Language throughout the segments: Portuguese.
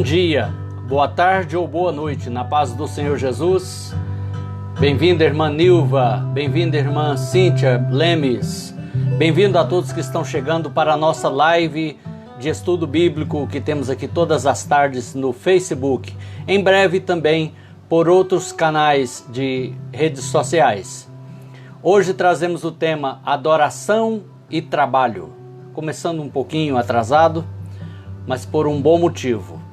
dia, boa tarde ou boa noite, na paz do Senhor Jesus. Bem-vinda, irmã Nilva, bem-vinda, irmã Cíntia Lemes, bem-vindo a todos que estão chegando para a nossa live de estudo bíblico que temos aqui todas as tardes no Facebook, em breve também por outros canais de redes sociais. Hoje trazemos o tema adoração e trabalho, começando um pouquinho atrasado, mas por um bom motivo.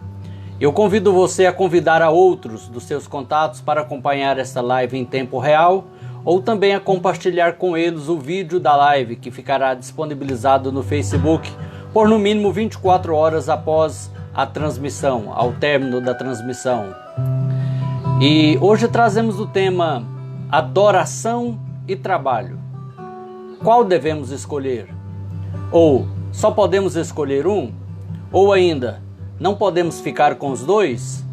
Eu convido você a convidar a outros dos seus contatos para acompanhar esta live em tempo real, ou também a compartilhar com eles o vídeo da live que ficará disponibilizado no Facebook por no mínimo 24 horas após a transmissão, ao término da transmissão. E hoje trazemos o tema adoração e trabalho. Qual devemos escolher? Ou só podemos escolher um? Ou ainda, não podemos ficar com os dois?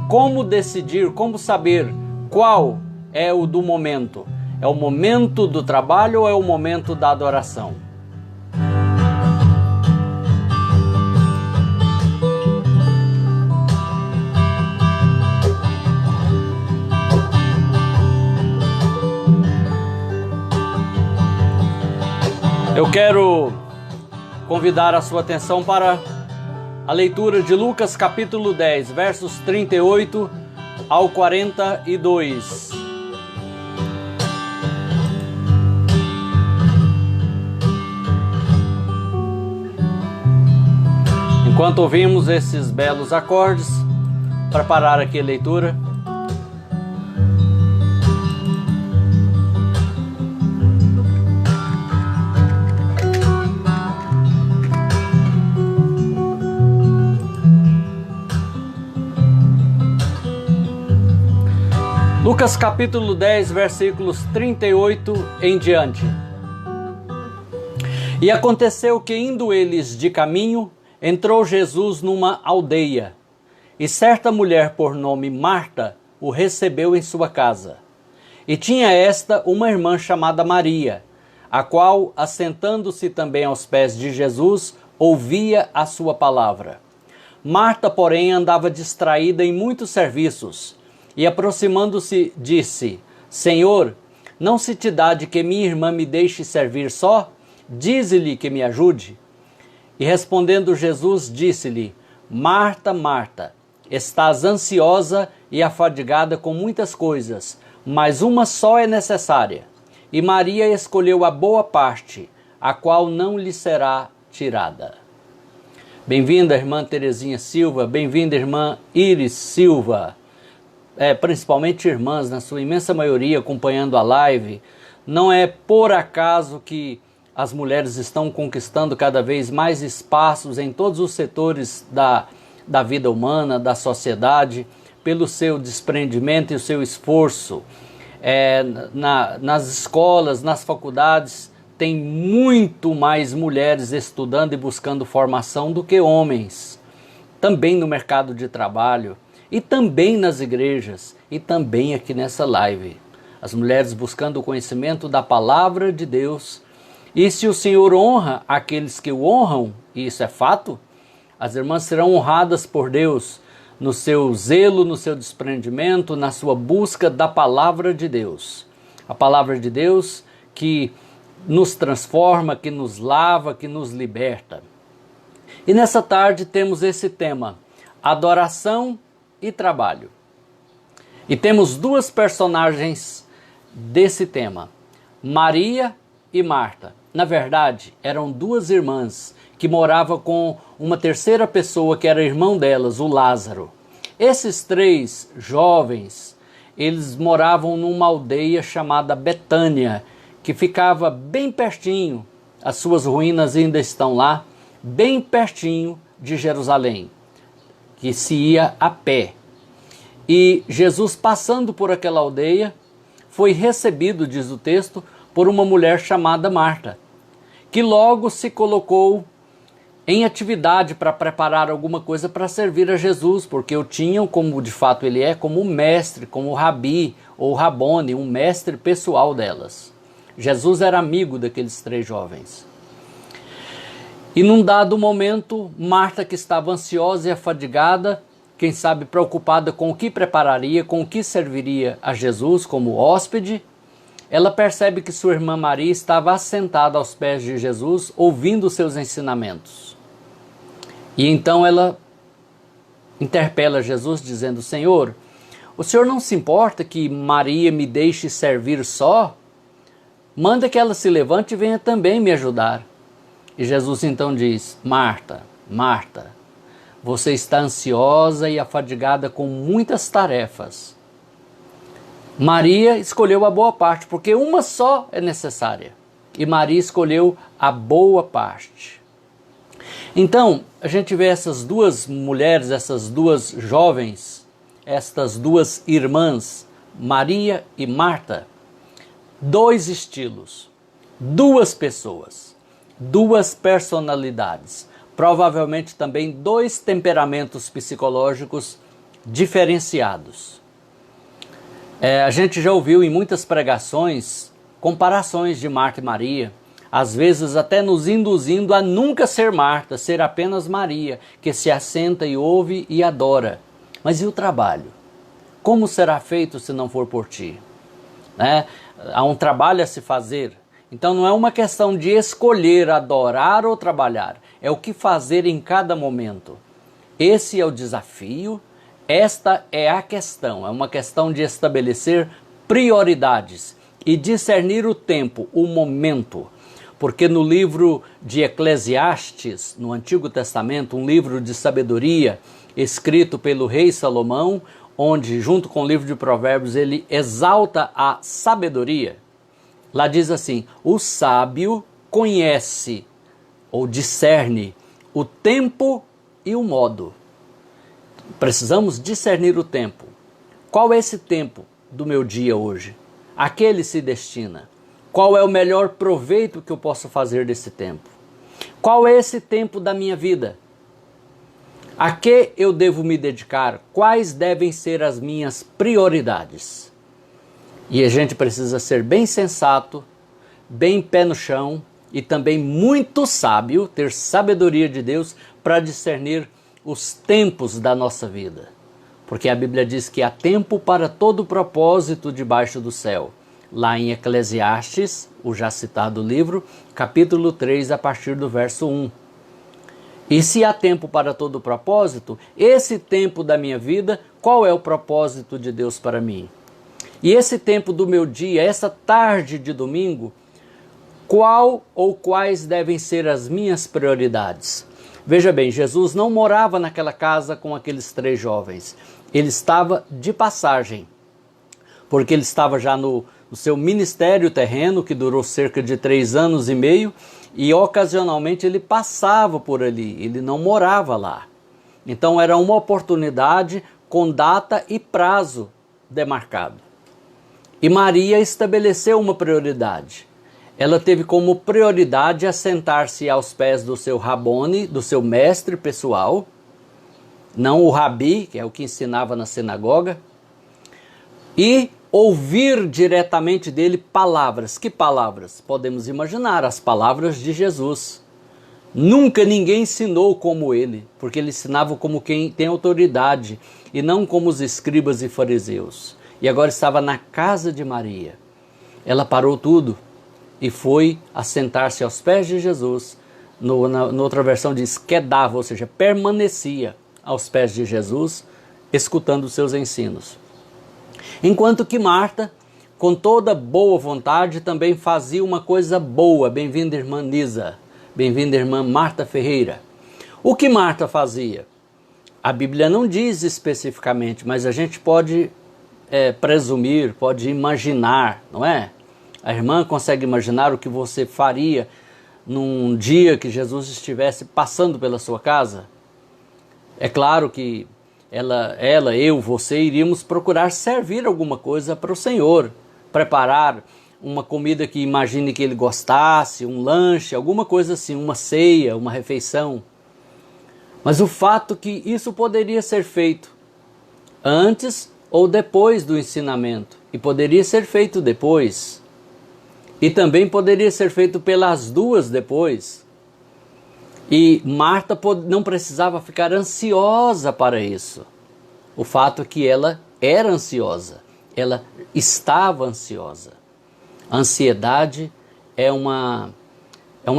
Como decidir, como saber qual é o do momento? É o momento do trabalho ou é o momento da adoração? Eu quero convidar a sua atenção para a leitura de Lucas capítulo 10, versos 38 ao 42. Enquanto ouvimos esses belos acordes, para parar aqui a leitura, Lucas capítulo 10, versículos 38 em diante. E aconteceu que, indo eles de caminho, entrou Jesus numa aldeia, e certa mulher por nome Marta o recebeu em sua casa. E tinha esta uma irmã chamada Maria, a qual, assentando-se também aos pés de Jesus, ouvia a sua palavra. Marta, porém, andava distraída em muitos serviços, e aproximando-se, disse: Senhor, não se te dá de que minha irmã me deixe servir só? Dize-lhe que me ajude. E respondendo Jesus, disse-lhe: Marta, Marta, estás ansiosa e afadigada com muitas coisas, mas uma só é necessária. E Maria escolheu a boa parte, a qual não lhe será tirada. Bem-vinda, irmã Terezinha Silva, bem-vinda, irmã Iris Silva. Principalmente irmãs, na sua imensa maioria, acompanhando a live. Não é por acaso que as mulheres estão conquistando cada vez mais espaços em todos os setores da vida humana, da sociedade, pelo seu desprendimento e o seu esforço. Nas escolas, nas faculdades, tem muito mais mulheres estudando e buscando formação do que homens. Também no mercado de trabalho, e também nas igrejas, e também aqui nessa live. As mulheres buscando o conhecimento da palavra de Deus. E se o Senhor honra aqueles que o honram, e isso é fato, as irmãs serão honradas por Deus no seu zelo, no seu desprendimento, na sua busca da palavra de Deus. A palavra de Deus que nos transforma, que nos lava, que nos liberta. E nessa tarde temos esse tema, adoração e trabalho. E temos duas personagens desse tema, Maria e Marta. Na verdade, eram duas irmãs que moravam com uma terceira pessoa que era irmão delas, o Lázaro. Esses três jovens, eles moravam numa aldeia chamada Betânia, que ficava bem pertinho, as suas ruínas ainda estão lá, bem pertinho de Jerusalém, que se ia a pé. E Jesus, passando por aquela aldeia, foi recebido, diz o texto, por uma mulher chamada Marta, que logo se colocou em atividade para preparar alguma coisa para servir a Jesus, porque o tinham, como de fato ele é, como mestre, como rabi ou rabone, um mestre pessoal delas. Jesus era amigo daqueles três jovens. E num dado momento, Marta, que estava ansiosa e afadigada, quem sabe preocupada com o que prepararia, com o que serviria a Jesus como hóspede, ela percebe que sua irmã Maria estava assentada aos pés de Jesus, ouvindo os seus ensinamentos. E então ela interpela Jesus dizendo: Senhor, o Senhor não se importa que Maria me deixe servir só? Manda que ela se levante e venha também me ajudar. E Jesus então diz: Marta, Marta, você está ansiosa e afadigada com muitas tarefas. Maria escolheu a boa parte, porque uma só é necessária. E Maria escolheu a boa parte. Então, a gente vê essas duas mulheres, essas duas jovens, estas duas irmãs, Maria e Marta, dois estilos, duas pessoas, duas personalidades, provavelmente também dois temperamentos psicológicos diferenciados. A gente já ouviu em muitas pregações comparações de Marta e Maria, às vezes até nos induzindo a nunca ser Marta, ser apenas Maria, que se assenta e ouve e adora. Mas e o trabalho? Como será feito se não for por ti? Há um trabalho a se fazer. Então não é uma questão de escolher adorar ou trabalhar, é o que fazer em cada momento. Esse é o desafio. Esta é a questão, é uma questão de estabelecer prioridades e discernir o tempo, o momento. Porque no livro de Eclesiastes, no Antigo Testamento, um livro de sabedoria escrito pelo rei Salomão, onde junto com o livro de Provérbios ele exalta a sabedoria, lá diz assim: o sábio conhece ou discerne o tempo e o modo. Precisamos discernir o tempo. Qual é esse tempo do meu dia hoje? A que ele se destina? Qual é o melhor proveito que eu posso fazer desse tempo? Qual é esse tempo da minha vida? A que eu devo me dedicar? Quais devem ser as minhas prioridades? E a gente precisa ser bem sensato, bem pé no chão e também muito sábio, ter sabedoria de Deus para discernir os tempos da nossa vida. Porque a Bíblia diz que há tempo para todo propósito debaixo do céu. Lá em Eclesiastes, o já citado livro, capítulo 3, a partir do verso 1. E se há tempo para todo propósito, esse tempo da minha vida, qual é o propósito de Deus para mim? E esse tempo do meu dia, essa tarde de domingo, qual ou quais devem ser as minhas prioridades? Veja bem, Jesus não morava naquela casa com aqueles três jovens. Ele estava de passagem, porque ele estava já no seu ministério terreno, que durou cerca de 3 anos e meio, e ocasionalmente ele passava por ali, ele não morava lá. Então era uma oportunidade com data e prazo demarcado. E Maria estabeleceu uma prioridade. Ela teve como prioridade assentar-se aos pés do seu Rabone, do seu mestre pessoal, não o Rabi, que é o que ensinava na sinagoga, e ouvir diretamente dele palavras. Que palavras? Podemos imaginar, as palavras de Jesus. Nunca ninguém ensinou como ele, porque ele ensinava como quem tem autoridade, e não como os escribas e fariseus. E agora estava na casa de Maria. Ela parou tudo e foi assentar-se aos pés de Jesus. Na outra versão diz quedava, ou seja, permanecia aos pés de Jesus, escutando os seus ensinos. Enquanto que Marta, com toda boa vontade, também fazia uma coisa boa. Bem-vinda, irmã Nisa. Bem-vinda, irmã Marta Ferreira. O que Marta fazia? A Bíblia não diz especificamente, mas a gente pode presumir, pode imaginar, não é? A irmã consegue imaginar o que você faria num dia que Jesus estivesse passando pela sua casa? É claro que ela, eu, você, iríamos procurar servir alguma coisa para o Senhor, preparar uma comida que imagine que ele gostasse, um lanche, alguma coisa assim, uma ceia, uma refeição. Mas o fato que isso poderia ser feito antes ou depois do ensinamento, e poderia ser feito depois, e também poderia ser feito pelas duas depois. E Marta não precisava ficar ansiosa para isso. o fato é que ela era ansiosa, ela estava ansiosa. A ansiedade é uma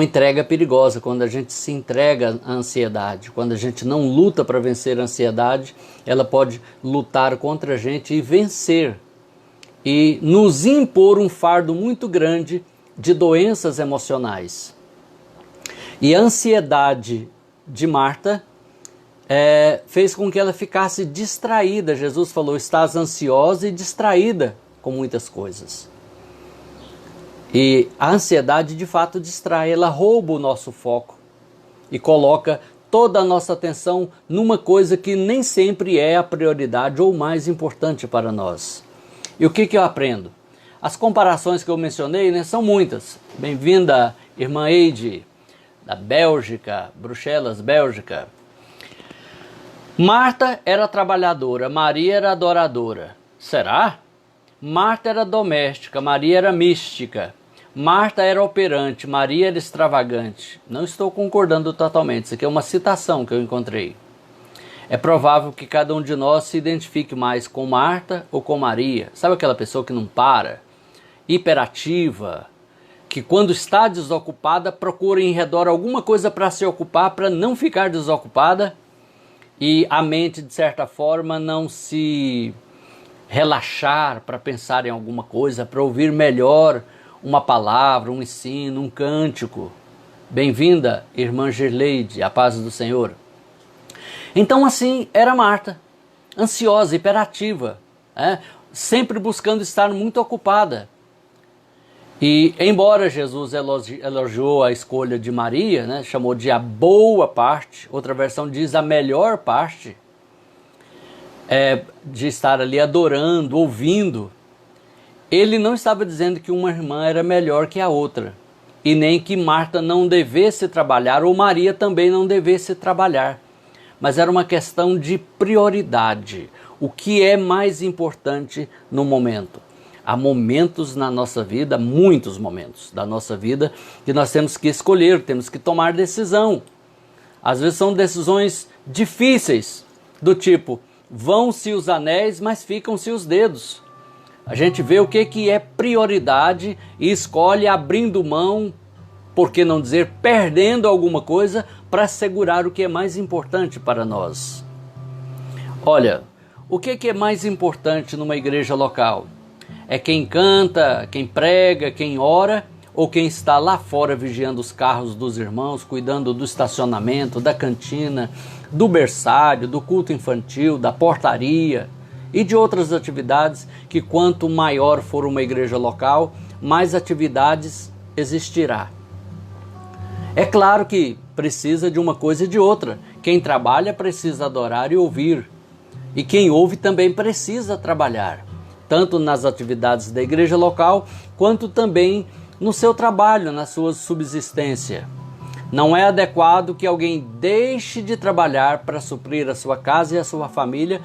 entrega perigosa. Quando a gente se entrega à ansiedade, quando a gente não luta para vencer a ansiedade, ela pode lutar contra a gente e vencer, e nos impor um fardo muito grande de doenças emocionais. E a ansiedade de Marta fez com que ela ficasse distraída. Jesus falou: estás ansiosa e distraída com muitas coisas. E a ansiedade de fato distrai, ela rouba o nosso foco e coloca toda a nossa atenção numa coisa que nem sempre é a prioridade ou mais importante para nós. E o que eu aprendo? As comparações que eu mencionei, né, são muitas. Bem-vinda, irmã Eide, da Bélgica, Bruxelas, Bélgica. Marta era trabalhadora, Maria era adoradora. Será? Marta era doméstica, Maria era mística. Marta era operante, Maria era extravagante. Não estou concordando totalmente, isso aqui é uma citação que eu encontrei. É provável que cada um de nós se identifique mais com Marta ou com Maria. Sabe aquela pessoa que não para? Hiperativa, que quando está desocupada procura em redor alguma coisa para se ocupar, para não ficar desocupada, e a mente, de certa forma, não se relaxar para pensar em alguma coisa, para ouvir melhor uma palavra, um ensino, um cântico. Bem-vinda, irmã Gerleide, a paz do Senhor. Então assim era Marta, ansiosa, hiperativa, sempre buscando estar muito ocupada. E embora Jesus elogiou a escolha de Maria, né, chamou de a boa parte, outra versão diz a melhor parte, de estar ali adorando, ouvindo, ele não estava dizendo que uma irmã era melhor que a outra, e nem que Marta não devesse trabalhar, ou Maria também não devesse trabalhar. Mas era uma questão de prioridade. O que é mais importante no momento? Há momentos na nossa vida, muitos momentos da nossa vida, que nós temos que escolher, temos que tomar decisão. Às vezes são decisões difíceis, do tipo, vão-se os anéis, mas ficam-se os dedos. A gente vê o que é prioridade e escolhe abrindo mão, por que não dizer perdendo alguma coisa, para assegurar o que é mais importante para nós. Olha, o que é mais importante numa igreja local? É quem canta, quem prega, quem ora, ou quem está lá fora vigiando os carros dos irmãos, cuidando do estacionamento, da cantina, do berçário, do culto infantil, da portaria e de outras atividades que, quanto maior for uma igreja local, mais atividades existirá. É claro que precisa de uma coisa e de outra. Quem trabalha precisa adorar e ouvir. E quem ouve também precisa trabalhar, tanto nas atividades da igreja local, quanto também no seu trabalho, na sua subsistência. Não é adequado que alguém deixe de trabalhar para suprir a sua casa e a sua família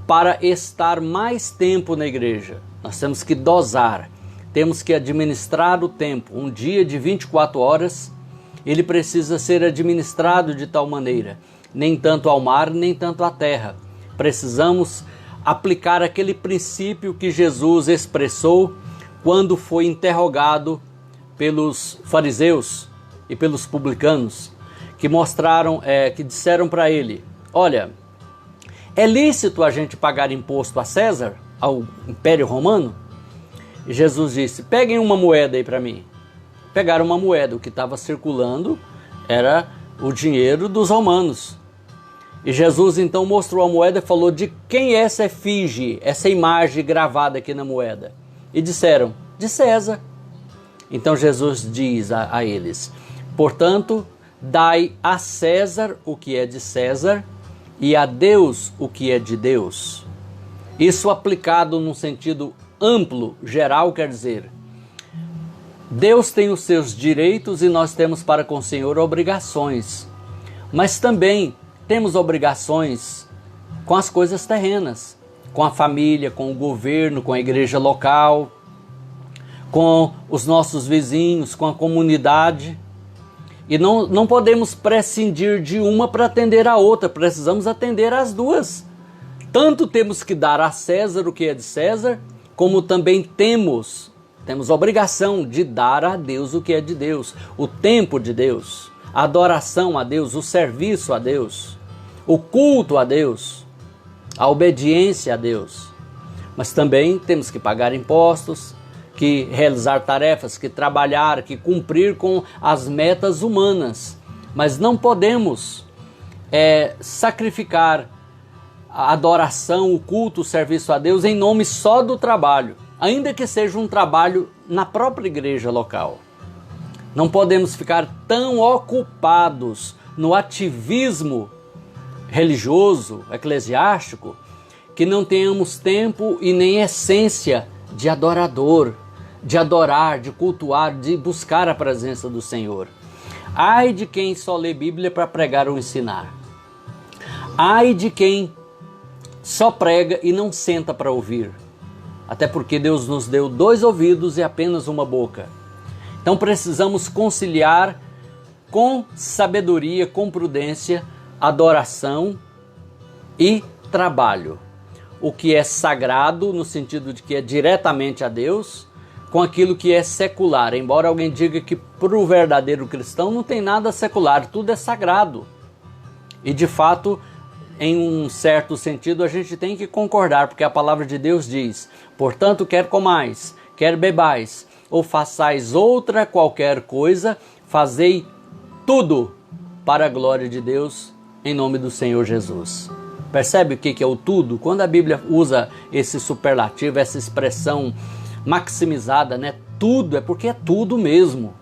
para estar mais tempo na igreja. Nós temos que dosar, temos que administrar o tempo. Um dia de 24 horas, ele precisa ser administrado de tal maneira, nem tanto ao mar, nem tanto à terra. Precisamos aplicar aquele princípio que Jesus expressou quando foi interrogado pelos fariseus e pelos publicanos, que mostraram, que disseram para ele: olha, é lícito a gente pagar imposto a César, ao Império Romano? E Jesus disse: peguem uma moeda aí para mim. Pegaram uma moeda, o que estava circulando era o dinheiro dos romanos. E Jesus então mostrou a moeda e falou: de quem é essa efígie, essa imagem gravada aqui na moeda? E disseram: de César. Então Jesus diz a eles: portanto, dai a César o que é de César e a Deus o que é de Deus. Isso aplicado num sentido amplo, geral, quer dizer, Deus tem os seus direitos e nós temos para com o Senhor obrigações, mas também temos obrigações com as coisas terrenas, com a família, com o governo, com a igreja local, com os nossos vizinhos, com a comunidade. E não podemos prescindir de uma para atender a outra, precisamos atender as duas. Tanto temos que dar a César o que é de César, como também temos obrigação de dar a Deus o que é de Deus, o tempo de Deus, a adoração a Deus, o serviço a Deus, o culto a Deus, a obediência a Deus. Mas também temos que pagar impostos, que realizar tarefas, que trabalhar, que cumprir com as metas humanas. Mas não podemos sacrificar a adoração, o culto, o serviço a Deus em nome só do trabalho, ainda que seja um trabalho na própria igreja local. Não podemos ficar tão ocupados no ativismo religioso, eclesiástico, que não tenhamos tempo e nem essência de adorador, de adorar, de cultuar, de buscar a presença do Senhor. Ai de quem só lê Bíblia para pregar ou ensinar. Ai de quem só prega e não senta para ouvir. Até porque Deus nos deu 2 ouvidos e apenas uma boca. Então precisamos conciliar com sabedoria, com prudência, adoração e trabalho. O que é sagrado, no sentido de que é diretamente a Deus, com aquilo que é secular. Embora alguém diga que para o verdadeiro cristão não tem nada secular, tudo é sagrado. E de fato, em um certo sentido, a gente tem que concordar, porque a palavra de Deus diz: portanto, quer comais, quer bebais, ou façais outra qualquer coisa, fazei tudo para a glória de Deus, em nome do Senhor Jesus. Percebe o que é o tudo? Quando a Bíblia usa esse superlativo, essa expressão maximizada, né? Tudo, é porque é tudo mesmo.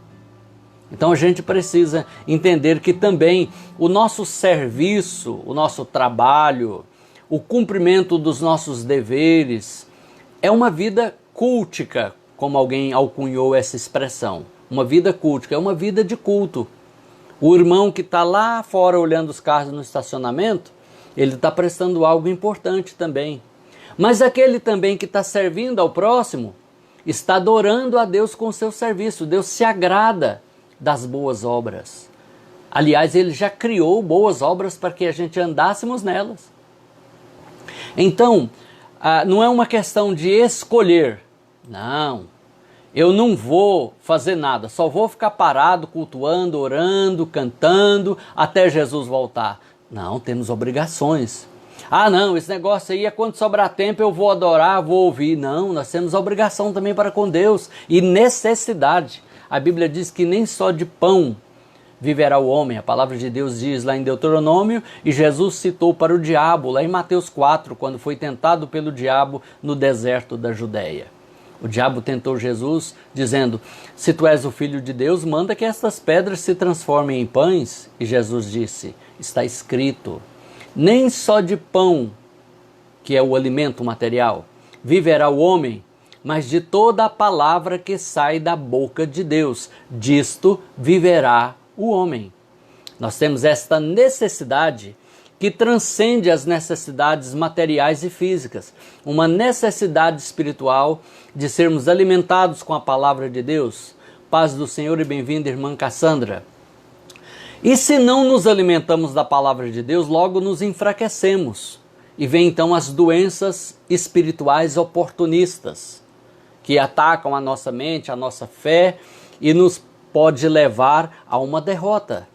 Então a gente precisa entender que também o nosso serviço, o nosso trabalho, o cumprimento dos nossos deveres é uma vida cultica, como alguém alcunhou essa expressão. Uma vida cultica, é uma vida de culto. O irmão que está lá fora olhando os carros no estacionamento, ele está prestando algo importante também. Mas aquele também que está servindo ao próximo, está adorando a Deus com o seu serviço. Deus se agrada das boas obras. Aliás, Ele já criou boas obras para que a gente andássemos nelas. Então, não é uma questão de escolher. Não, eu não vou fazer nada, só vou ficar parado, cultuando, orando, cantando, até Jesus voltar. Não, temos obrigações. Ah não, esse negócio aí é quando sobrar tempo eu vou adorar, vou ouvir. Não, nós temos obrigação também para com Deus e necessidade. A Bíblia diz que nem só de pão viverá o homem. A palavra de Deus diz lá em Deuteronômio, e Jesus citou para o diabo lá em Mateus 4, quando foi tentado pelo diabo no deserto da Judéia. O diabo tentou Jesus dizendo: se tu és o Filho de Deus, manda que estas pedras se transformem em pães. E Jesus disse: está escrito, nem só de pão, que é o alimento material, viverá o homem, mas de toda a palavra que sai da boca de Deus. Disto viverá o homem. Nós temos esta necessidade que transcende as necessidades materiais e físicas. Uma necessidade espiritual de sermos alimentados com a palavra de Deus. Paz do Senhor e bem-vinda, irmã Cassandra. E se não nos alimentamos da palavra de Deus, logo nos enfraquecemos. E vem então as doenças espirituais oportunistas, que atacam a nossa mente, a nossa fé e nos pode levar a uma derrota.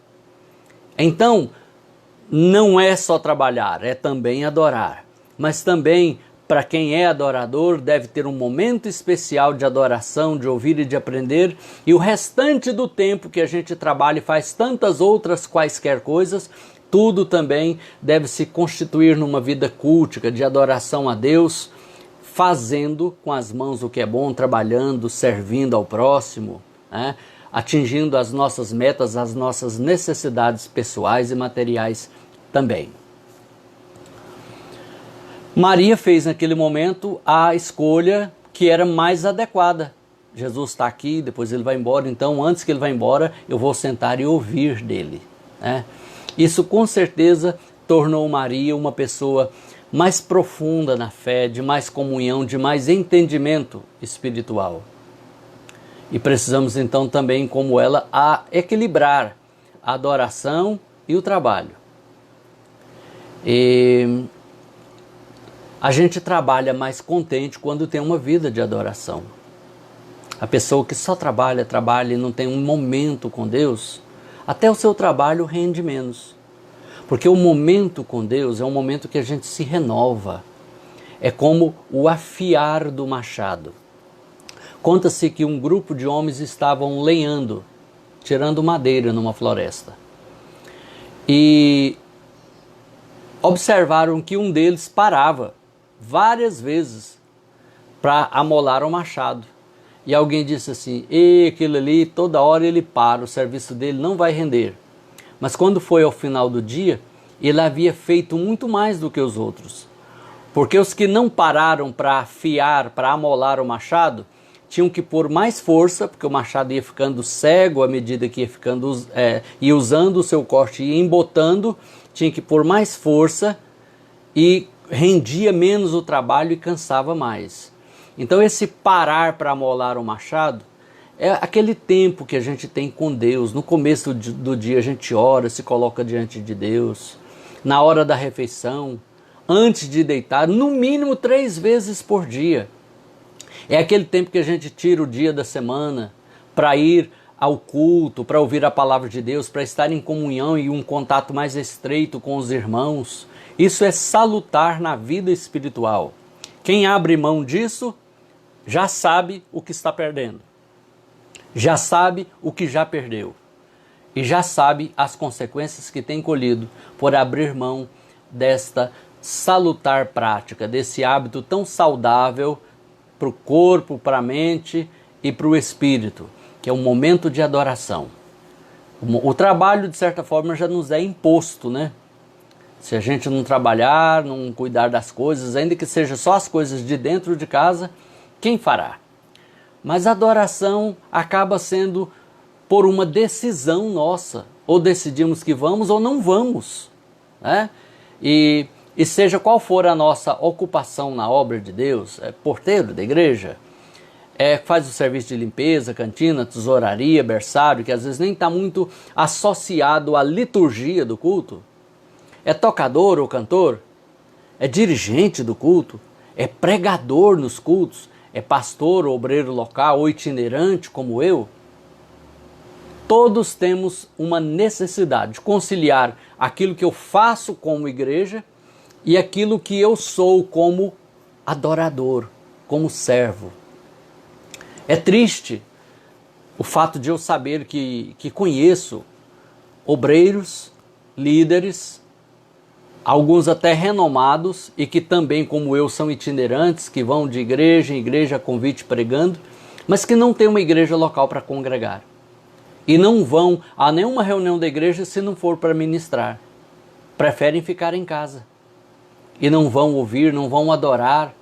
Então, não é só trabalhar, é também adorar. Mas também, para quem é adorador, deve ter um momento especial de adoração, de ouvir e de aprender. E o restante do tempo que a gente trabalha e faz tantas outras quaisquer coisas, tudo também deve se constituir numa vida cultica, de adoração a Deus, fazendo com as mãos o que é bom, trabalhando, servindo ao próximo, né? Atingindo as nossas metas, as nossas necessidades pessoais e materiais também. Maria fez naquele momento a escolha que era mais adequada. Jesus está aqui, depois ele vai embora, então antes que ele vá embora, eu vou sentar e ouvir dele, né? Isso com certeza tornou Maria uma pessoa mais profunda na fé, de mais comunhão, de mais entendimento espiritual. E precisamos então também, como ela, equilibrar a adoração e o trabalho. E A gente trabalha mais contente quando tem uma vida de adoração. A pessoa que só trabalha e não tem um momento com Deus, até o seu trabalho rende menos. Porque o momento com Deus é um momento que a gente se renova. É como o afiar do machado. Conta-se que um grupo de homens estavam lenhando, tirando madeira numa floresta. E observaram que um deles parava várias vezes para amolar o machado. E alguém disse assim, aquele ali toda hora ele para, o serviço dele não vai render. Mas quando foi ao final do dia, ele havia feito muito mais do que os outros. Porque os que não pararam para afiar, para amolar o machado, tinham que pôr mais força, porque o machado ia ficando cego à medida que ia usando o seu corte e ia embotando, tinha que pôr mais força e rendia menos o trabalho e cansava mais. Então esse parar para amolar o machado é aquele tempo que a gente tem com Deus. No começo do dia a gente ora, se coloca diante de Deus. Na hora da refeição, antes de deitar, no mínimo 3 vezes por dia. É aquele tempo que a gente tira o dia da semana para ir ao culto, para ouvir a palavra de Deus, para estar em comunhão e um contato mais estreito com os irmãos. Isso é salutar na vida espiritual. Quem abre mão disso já sabe o que está perdendo. Já sabe o que já perdeu. E já sabe as consequências que tem colhido por abrir mão desta salutar prática, desse hábito tão saudável para o corpo, para a mente e para o espírito, que é um momento de adoração. O trabalho, de certa forma, já nos é imposto, né? Se a gente não trabalhar, não cuidar das coisas, ainda que seja só as coisas de dentro de casa, quem fará? Mas a adoração acaba sendo por uma decisão nossa. Ou decidimos que vamos ou não vamos, né? E seja qual for a nossa ocupação na obra de Deus, é porteiro da igreja, faz o serviço de limpeza, cantina, tesouraria, berçário, que às vezes nem está muito associado à liturgia do culto, é tocador ou cantor, é dirigente do culto, é pregador nos cultos, é pastor ou obreiro local ou itinerante como eu. Todos temos uma necessidade de conciliar aquilo que eu faço como igreja e aquilo que eu sou como adorador, como servo. É triste o fato de eu saber que conheço obreiros, líderes, alguns até renomados e que também, como eu, são itinerantes, que vão de igreja em igreja a convite pregando, mas que não tem uma igreja local para congregar. E não vão a nenhuma reunião da igreja se não for para ministrar. Preferem ficar em casa. E não vão ouvir, não vão adorar.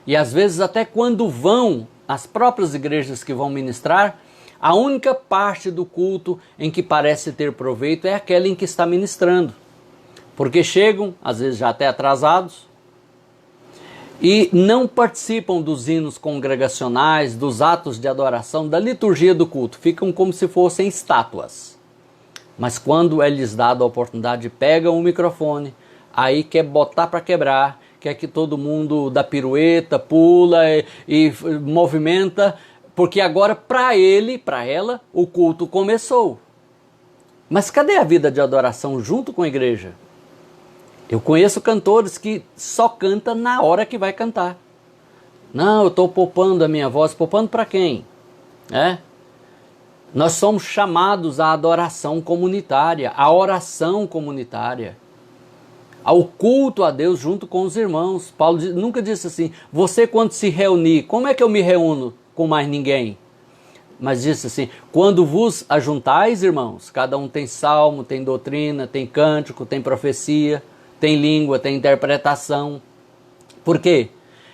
E às vezes até quando vão às próprias igrejas que vão ministrar, a única parte do culto em que parece ter proveito é aquela em que está ministrando. Porque chegam, às vezes já até atrasados, e não participam dos hinos congregacionais, dos atos de adoração, da liturgia do culto. Ficam como se fossem estátuas. Mas quando é lhes dada a oportunidade, pegam o microfone, aí quer botar para quebrar, quer que todo mundo dá pirueta, pula e movimenta, porque agora para ele, para ela, o culto começou. Mas cadê a vida de adoração junto com a igreja? Eu conheço cantores que só cantam na hora que vai cantar. Não, eu estou poupando a minha voz. Poupando para quem? Nós somos chamados à adoração comunitária, à oração comunitária, ao culto a Deus junto com os irmãos. Paulo nunca disse assim, você quando se reunir, como é que eu me reúno com mais ninguém? Mas disse assim, quando vos ajuntais, irmãos, cada um tem salmo, tem doutrina, tem cântico, tem profecia, tem língua, tem interpretação. Por quê?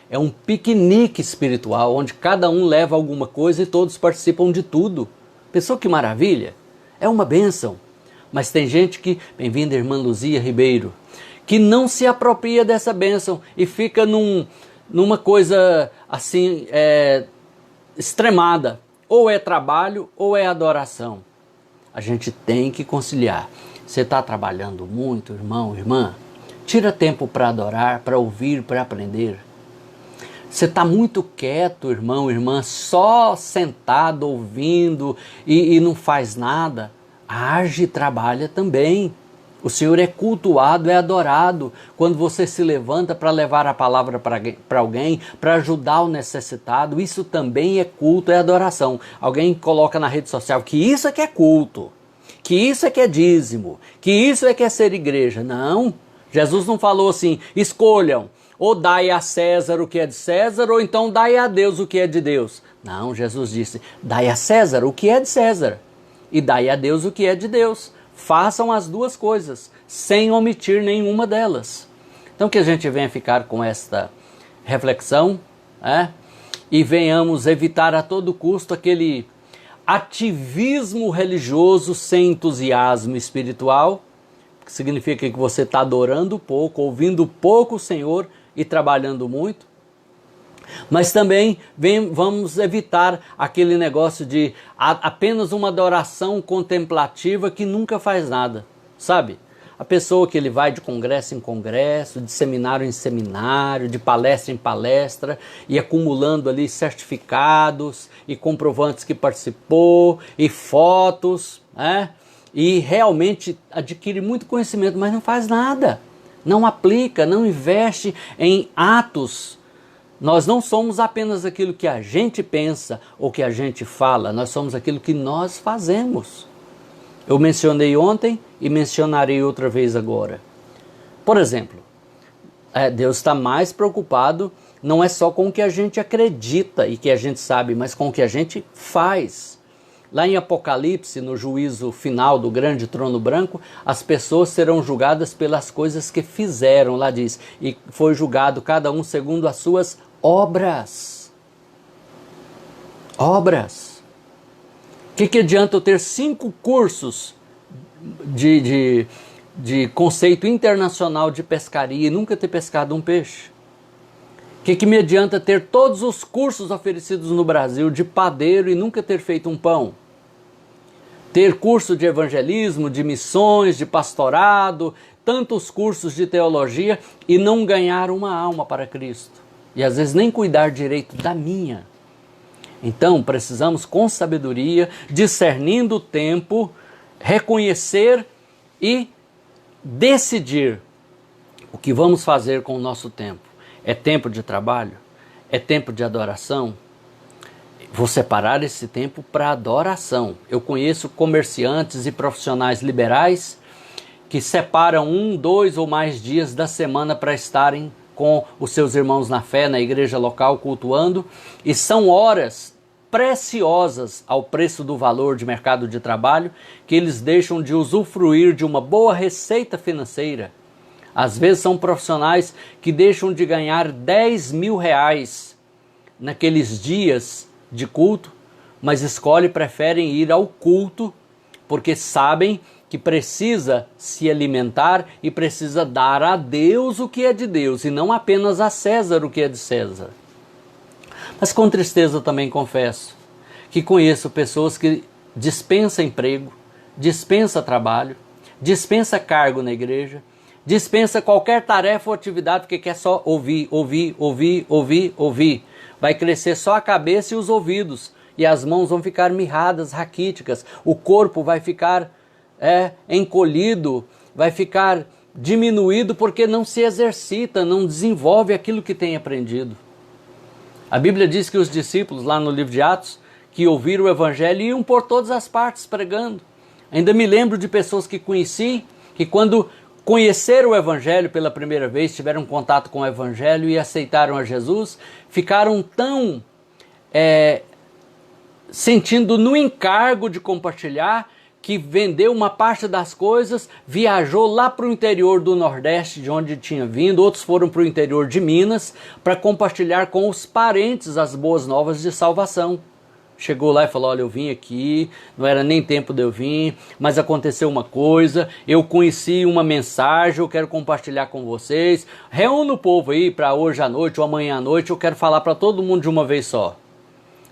É um piquenique espiritual, onde cada um leva alguma coisa e todos participam de tudo. Pensou que maravilha? É uma bênção. Mas tem gente que, bem-vinda irmã Luzia Ribeiro, que não se apropria dessa bênção e fica numa coisa assim, extremada. Ou é trabalho ou é adoração. A gente tem que conciliar. Você está trabalhando muito, irmão, irmã? Tira tempo para adorar, para ouvir, para aprender. Você está muito quieto, irmão, irmã, só sentado, ouvindo e não faz nada. Age e trabalha também. O Senhor é cultuado, é adorado quando você se levanta para levar a palavra para alguém, para ajudar o necessitado. Isso também é culto, é adoração. Alguém coloca na rede social que isso é que é culto, que isso é que é dízimo, que isso é que é ser igreja. Não, Jesus não falou assim, escolham. Ou dai a César o que é de César, ou então dai a Deus o que é de Deus. Não, Jesus disse, dai a César o que é de César, e dai a Deus o que é de Deus. Façam as duas coisas, sem omitir nenhuma delas. Então que a gente venha ficar com esta reflexão, e venhamos evitar a todo custo aquele ativismo religioso sem entusiasmo espiritual, que significa que você está adorando pouco, ouvindo pouco o Senhor, e trabalhando muito, mas também vamos evitar aquele negócio de apenas uma adoração contemplativa que nunca faz nada, sabe? A pessoa que ele vai de congresso em congresso, de seminário em seminário, de palestra em palestra, e acumulando ali certificados e comprovantes que participou, e fotos, e realmente adquire muito conhecimento, mas não faz nada. Não aplica, não investe em atos. Nós não somos apenas aquilo que a gente pensa ou que a gente fala, nós somos aquilo que nós fazemos. Eu mencionei ontem e mencionarei outra vez agora. Por exemplo, Deus está mais preocupado não é só com o que a gente acredita e que a gente sabe, mas com o que a gente faz. Lá em Apocalipse, no juízo final do grande trono branco, as pessoas serão julgadas pelas coisas que fizeram, lá diz, e foi julgado cada um segundo as suas obras. Obras. O que adianta eu ter 5 cursos de conceito internacional de pescaria e nunca ter pescado um peixe? O que me adianta ter todos os cursos oferecidos no Brasil de padeiro e nunca ter feito um pão? Ter curso de evangelismo, de missões, de pastorado, tantos cursos de teologia e não ganhar uma alma para Cristo. E às vezes nem cuidar direito da minha. Então precisamos com sabedoria, discernindo o tempo, reconhecer e decidir o que vamos fazer com o nosso tempo. É tempo de trabalho? É tempo de adoração? Vou separar esse tempo para adoração. Eu conheço comerciantes e profissionais liberais que separam 1, 2 ou mais dias da semana para estarem com os seus irmãos na fé, na igreja local, cultuando, e são horas preciosas ao preço do valor de mercado de trabalho que eles deixam de usufruir de uma boa receita financeira. Às vezes são profissionais que deixam de ganhar 10 mil reais naqueles dias de culto, mas preferem ir ao culto porque sabem que precisa se alimentar e precisa dar a Deus o que é de Deus e não apenas a César o que é de César. Mas com tristeza também confesso que conheço pessoas que dispensam emprego, dispensam trabalho, dispensam cargo na igreja, dispensa qualquer tarefa ou atividade porque quer só ouvir. Vai crescer só a cabeça e os ouvidos. E as mãos vão ficar mirradas, raquíticas. O corpo vai ficar encolhido, vai ficar diminuído porque não se exercita, não desenvolve aquilo que tem aprendido. A Bíblia diz que os discípulos, lá no livro de Atos, que ouviram o Evangelho iam por todas as partes pregando. Ainda me lembro de pessoas que conheci, que quando conheceram o Evangelho pela primeira vez, tiveram contato com o Evangelho e aceitaram a Jesus, ficaram tão sentindo no encargo de compartilhar, que vendeu uma parte das coisas, viajou lá para o interior do Nordeste, de onde tinha vindo, outros foram para o interior de Minas, para compartilhar com os parentes as boas novas de salvação. Chegou lá e falou, olha, eu vim aqui, não era nem tempo de eu vir, mas aconteceu uma coisa, eu conheci uma mensagem, eu quero compartilhar com vocês. Reúna o povo aí para hoje à noite ou amanhã à noite, eu quero falar para todo mundo de uma vez só.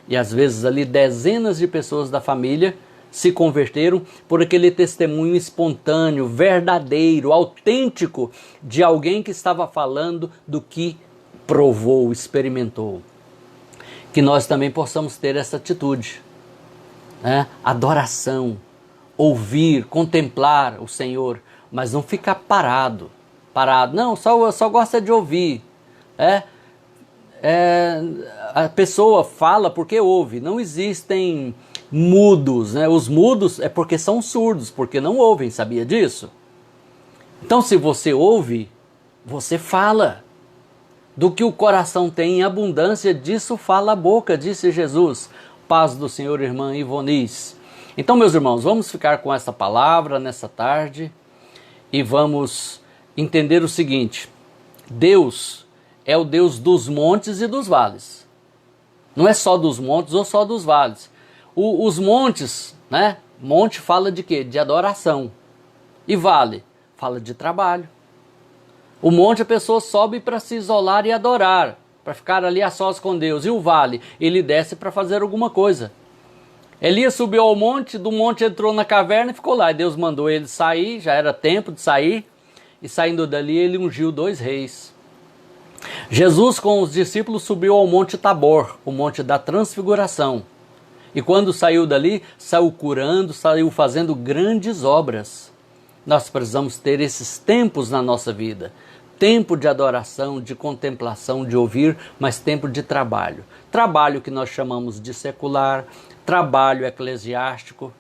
E às vezes ali dezenas de pessoas da família se converteram por aquele testemunho espontâneo, verdadeiro, autêntico de alguém que estava falando do que provou, experimentou. Que nós também possamos ter essa atitude, né? Adoração, ouvir, contemplar o Senhor, mas não ficar parado, não, só gosta de ouvir, a pessoa fala porque ouve, não existem mudos, né? Os mudos é porque são surdos, porque não ouvem, sabia disso? Então se você ouve, você fala. Do que o coração tem em abundância, disso fala a boca, disse Jesus. Paz do Senhor, irmã Ivonice. Então, meus irmãos, vamos ficar com essa palavra nessa tarde e vamos entender o seguinte: Deus é o Deus dos montes e dos vales. Não é só dos montes ou só dos vales. Os montes, né? Monte fala de quê? De adoração. E vale fala de trabalho. O monte a pessoa sobe para se isolar e adorar, para ficar ali a sós com Deus. E o vale, ele desce para fazer alguma coisa. Elias subiu ao monte, do monte entrou na caverna e ficou lá. E Deus mandou ele sair, já era tempo de sair. E saindo dali ele ungiu 2 reis. Jesus com os discípulos subiu ao monte Tabor, o monte da transfiguração. E quando saiu dali, saiu curando, saiu fazendo grandes obras. Nós precisamos ter esses tempos na nossa vida. Tempo de adoração, de contemplação, de ouvir, mas tempo de trabalho. Trabalho que nós chamamos de secular, trabalho eclesiástico,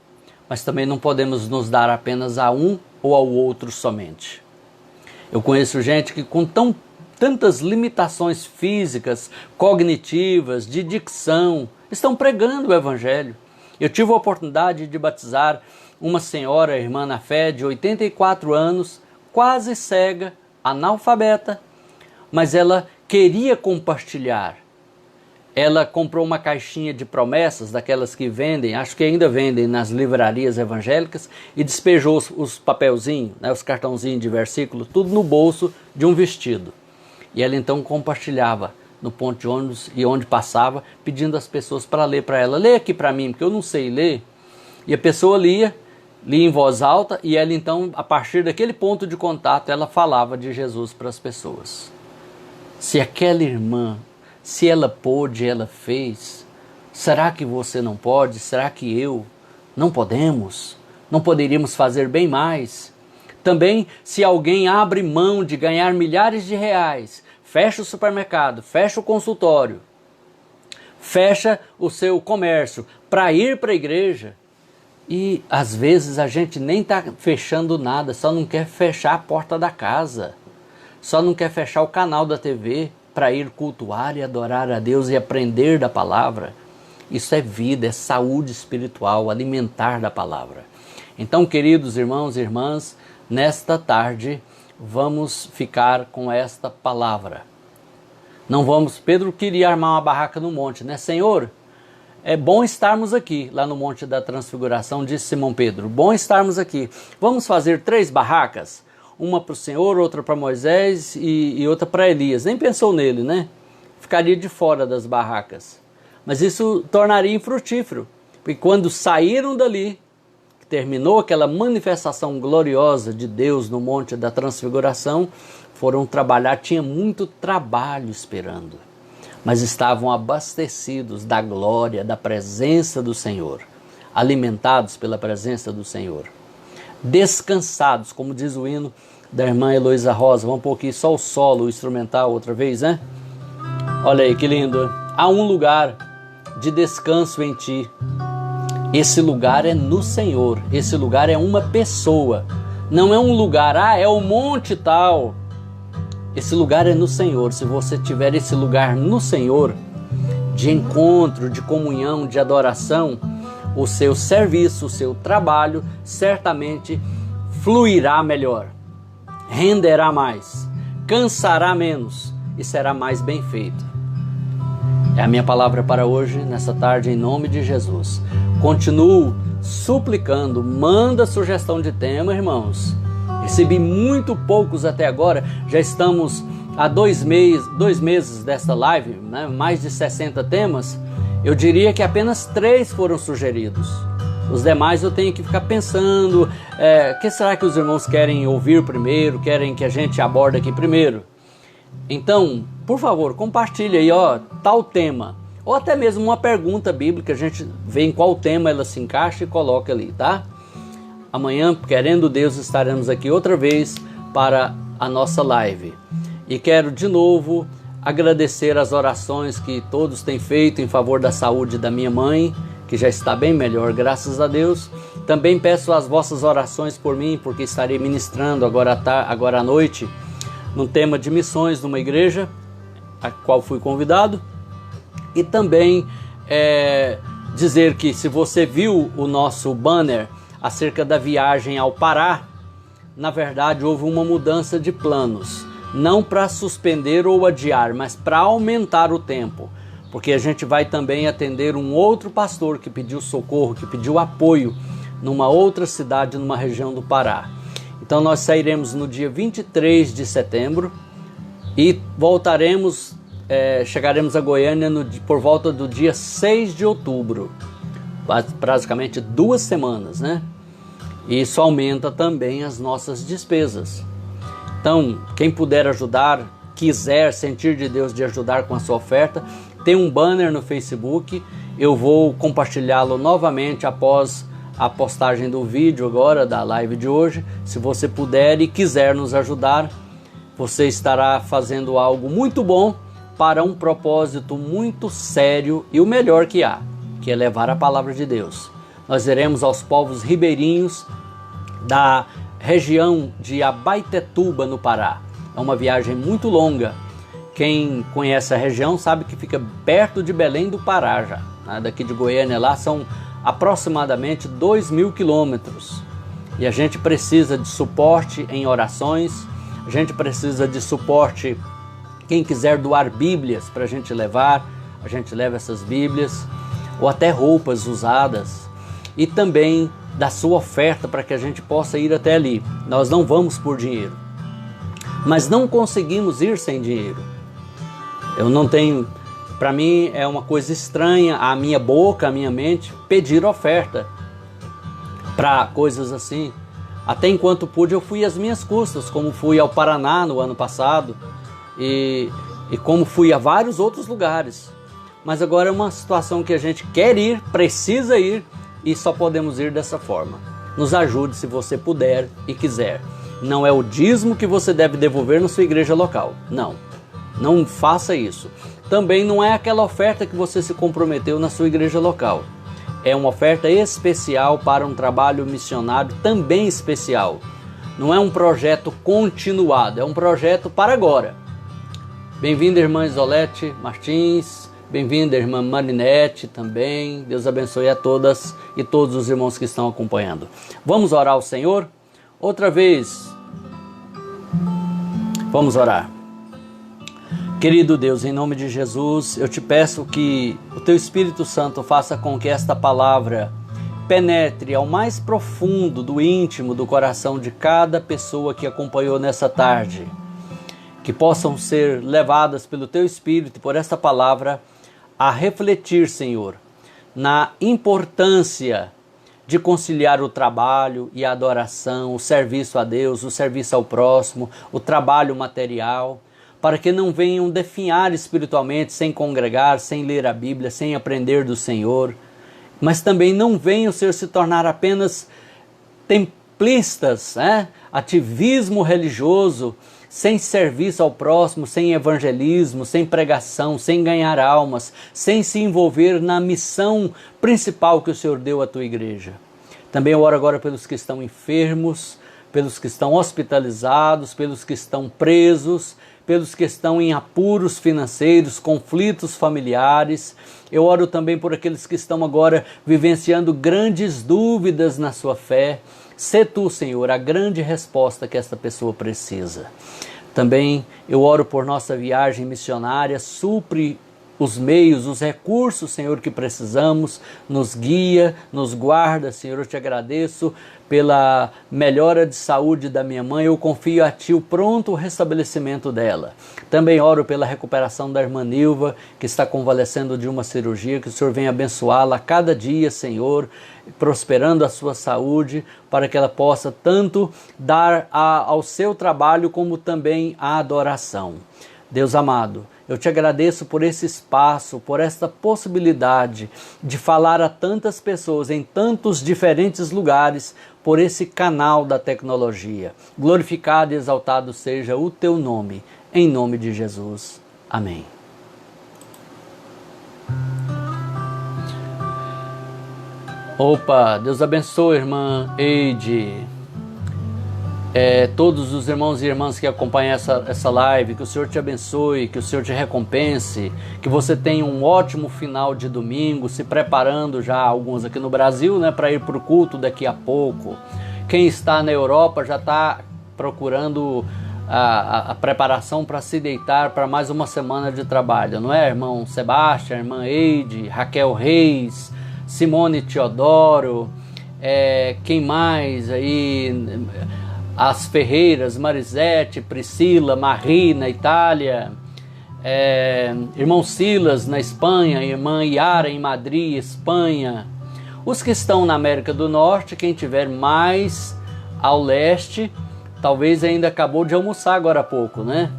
mas também não podemos nos dar apenas a um ou ao outro somente. Eu conheço gente que com tantas limitações físicas, cognitivas, de dicção, estão pregando o Evangelho. Eu tive a oportunidade de batizar uma senhora, irmã na fé, de 84 anos, quase cega, analfabeta, mas ela queria compartilhar. Ela comprou uma caixinha de promessas, daquelas que vendem, acho que ainda vendem nas livrarias evangélicas, e despejou os papelzinhos, né, os cartãozinhos de versículo, tudo no bolso de um vestido. E ela então compartilhava no ponto de ônibus e onde passava, pedindo às pessoas para ler para ela. Lê aqui para mim, porque eu não sei ler. E a pessoa lia em voz alta, e ela então, a partir daquele ponto de contato, ela falava de Jesus para as pessoas. Se aquela irmã, se ela pôde, ela fez, será que você não pode? Será que eu? Não podemos? Não poderíamos fazer bem mais? Também, se alguém abre mão de ganhar milhares de reais, fecha o supermercado, fecha o consultório, fecha o seu comércio para ir para a igreja, e às vezes a gente nem está fechando nada, só não quer fechar a porta da casa, só não quer fechar o canal da TV para ir cultuar e adorar a Deus e aprender da palavra. Isso é vida, é saúde espiritual, alimentar da palavra. Então, queridos irmãos e irmãs, nesta tarde vamos ficar com esta palavra. Não vamos, Pedro queria armar uma barraca no monte, né? Senhor, é bom estarmos aqui, lá no Monte da Transfiguração, disse Simão Pedro. Bom estarmos aqui. Vamos fazer 3 barracas? Uma para o Senhor, outra para Moisés e outra para Elias. Nem pensou nele, né? Ficaria de fora das barracas. Mas isso tornaria infrutífero. Porque quando saíram dali, terminou aquela manifestação gloriosa de Deus no Monte da Transfiguração, foram trabalhar, tinha muito trabalho esperando. Mas estavam abastecidos da glória, da presença do Senhor, alimentados pela presença do Senhor, descansados, como diz o hino da irmã Heloísa Rosa. Vamos pôr aqui só o solo, o instrumental outra vez, né? Olha aí que lindo. Há um lugar de descanso em ti. Esse lugar é no Senhor, esse lugar é uma pessoa, não é um lugar, é o monte tal. Esse lugar é no Senhor. Se você tiver esse lugar no Senhor, de encontro, de comunhão, de adoração, o seu serviço, o seu trabalho, certamente fluirá melhor, renderá mais, cansará menos e será mais bem feito. É a minha palavra para hoje, nessa tarde, em nome de Jesus. Continuo suplicando, manda sugestão de tema, irmãos. Recebi muito poucos até agora, já estamos há 2 meses desta live, né? Mais de 60 temas. Eu diria que apenas 3 foram sugeridos. Os demais eu tenho que ficar pensando, o que será que os irmãos querem ouvir primeiro, querem que a gente aborde aqui primeiro? Então, por favor, compartilhe aí, tal tema, ou até mesmo uma pergunta bíblica, a gente vê em qual tema ela se encaixa e coloca ali, tá? Amanhã, querendo Deus, estaremos aqui outra vez para a nossa live. E quero de novo agradecer as orações que todos têm feito em favor da saúde da minha mãe, que já está bem melhor, graças a Deus. Também peço as vossas orações por mim, porque estarei ministrando agora à noite num tema de missões numa igreja, a qual fui convidado. E também dizer que se você viu o nosso banner acerca da viagem ao Pará, na verdade houve uma mudança de planos, não para suspender ou adiar, mas para aumentar o tempo, porque a gente vai também atender um outro pastor que pediu socorro, que pediu apoio numa outra cidade, numa região do Pará. Então nós sairemos no dia 23 de setembro e voltaremos, chegaremos a Goiânia por volta do dia 6 de outubro, praticamente 2 semanas, né? Isso aumenta também as nossas despesas. Então, quem puder ajudar, quiser sentir de Deus de ajudar com a sua oferta, tem um banner no Facebook, eu vou compartilhá-lo novamente após a postagem do vídeo agora, da live de hoje. Se você puder e quiser nos ajudar, você estará fazendo algo muito bom para um propósito muito sério e o melhor que há, que é levar a palavra de Deus. Nós iremos aos povos ribeirinhos da região de Abaetetuba, no Pará. É uma viagem muito longa. Quem conhece a região sabe que fica perto de Belém do Pará já, né? Daqui de Goiânia lá são aproximadamente 2.000 quilômetros. E a gente precisa de suporte em orações, a gente precisa de suporte, quem quiser doar bíblias para a gente levar, a gente leva essas bíblias, ou até roupas usadas, e também da sua oferta para que a gente possa ir até ali. Nós não vamos por dinheiro, mas não conseguimos ir sem dinheiro. Eu não tenho, para mim é uma coisa estranha, a minha boca, a minha mente, pedir oferta para coisas assim. Até enquanto pude, eu fui às minhas custas, como fui ao Paraná no ano passado, e como fui a vários outros lugares. Mas agora é uma situação que a gente quer ir, precisa ir, e só podemos ir dessa forma. Nos ajude se você puder e quiser. Não é o dízimo que você deve devolver na sua igreja local. Não faça isso. Também não é aquela oferta que você se comprometeu na sua igreja local. É uma oferta especial para um trabalho missionário também especial. Não é um projeto continuado, é um projeto para agora. Bem-vinda, irmã Isolete Martins. Bem-vinda, irmã Marinete também. Deus abençoe a todas e todos os irmãos que estão acompanhando. Vamos orar ao Senhor? Outra vez. Vamos orar. Querido Deus, em nome de Jesus, eu te peço que o Teu Espírito Santo faça com que esta palavra penetre ao mais profundo do íntimo do coração de cada pessoa que acompanhou nessa tarde. Que possam ser levadas pelo Teu Espírito e por esta palavra a refletir, Senhor, na importância de conciliar o trabalho e a adoração, o serviço a Deus, o serviço ao próximo, o trabalho material, para que não venham definhar espiritualmente sem congregar, sem ler a Bíblia, sem aprender do Senhor, mas também não venham se tornar apenas templistas, ativismo religioso, sem serviço ao próximo, sem evangelismo, sem pregação, sem ganhar almas, sem se envolver na missão principal que o Senhor deu à tua igreja. Também eu oro agora pelos que estão enfermos, pelos que estão hospitalizados, pelos que estão presos, pelos que estão em apuros financeiros, conflitos familiares. Eu oro também por aqueles que estão agora vivenciando grandes dúvidas na sua fé. Sê tu, Senhor, a grande resposta que esta pessoa precisa. Também eu oro por nossa viagem missionária, supre os meios, os recursos, Senhor, que precisamos, nos guia, nos guarda, Senhor. Eu te agradeço pela melhora de saúde da minha mãe, eu confio a Ti o pronto restabelecimento dela. Também oro pela recuperação da irmã Nilva, que está convalescendo de uma cirurgia, que o Senhor venha abençoá-la a cada dia, Senhor, prosperando a sua saúde, para que ela possa tanto dar ao seu trabalho, como também à adoração. Deus amado, eu te agradeço por esse espaço, por esta possibilidade de falar a tantas pessoas em tantos diferentes lugares, por esse canal da tecnologia. Glorificado e exaltado seja o teu nome, em nome de Jesus. Amém. Opa, Deus abençoe, irmã Eide. Todos os irmãos e irmãs que acompanham essa live, que o Senhor te abençoe, que o Senhor te recompense, que você tenha um ótimo final de domingo, se preparando já, alguns aqui no Brasil, né, para ir para o culto daqui a pouco. Quem está na Europa já está procurando a preparação para se deitar para mais uma semana de trabalho, não é, irmão Sebastião, irmã Eide, Raquel Reis, Simone Teodoro, quem mais aí... As Ferreiras, Marisete, Priscila, Marie na Itália, irmão Silas na Espanha, irmã Yara em Madrid, Espanha. Os que estão na América do Norte, quem tiver mais ao leste, talvez ainda acabou de almoçar agora há pouco, né?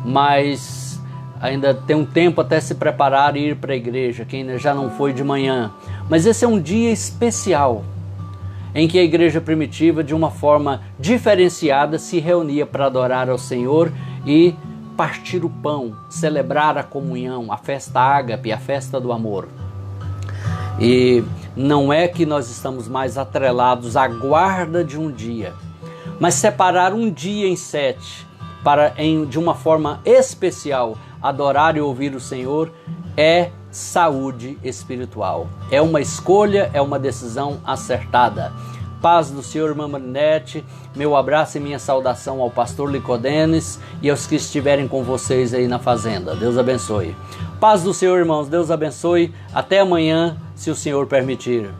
Mas ainda tem um tempo até se preparar e ir para a igreja, quem ainda já não foi de manhã. Mas esse é um dia especial, em que a igreja primitiva, de uma forma diferenciada, se reunia para adorar ao Senhor e partir o pão, celebrar a comunhão, a festa ágape, a festa do amor. E não é que nós estamos mais atrelados à guarda de um dia, mas separar um dia em 7 para, de uma forma especial, adorar e ouvir o Senhor é saúde espiritual. É uma escolha, é uma decisão acertada. Paz do Senhor, irmã Marinete, meu abraço e minha saudação ao pastor Licodenes e aos que estiverem com vocês aí na fazenda. Deus abençoe. Paz do Senhor, irmãos, Deus abençoe. Até amanhã, se o Senhor permitir.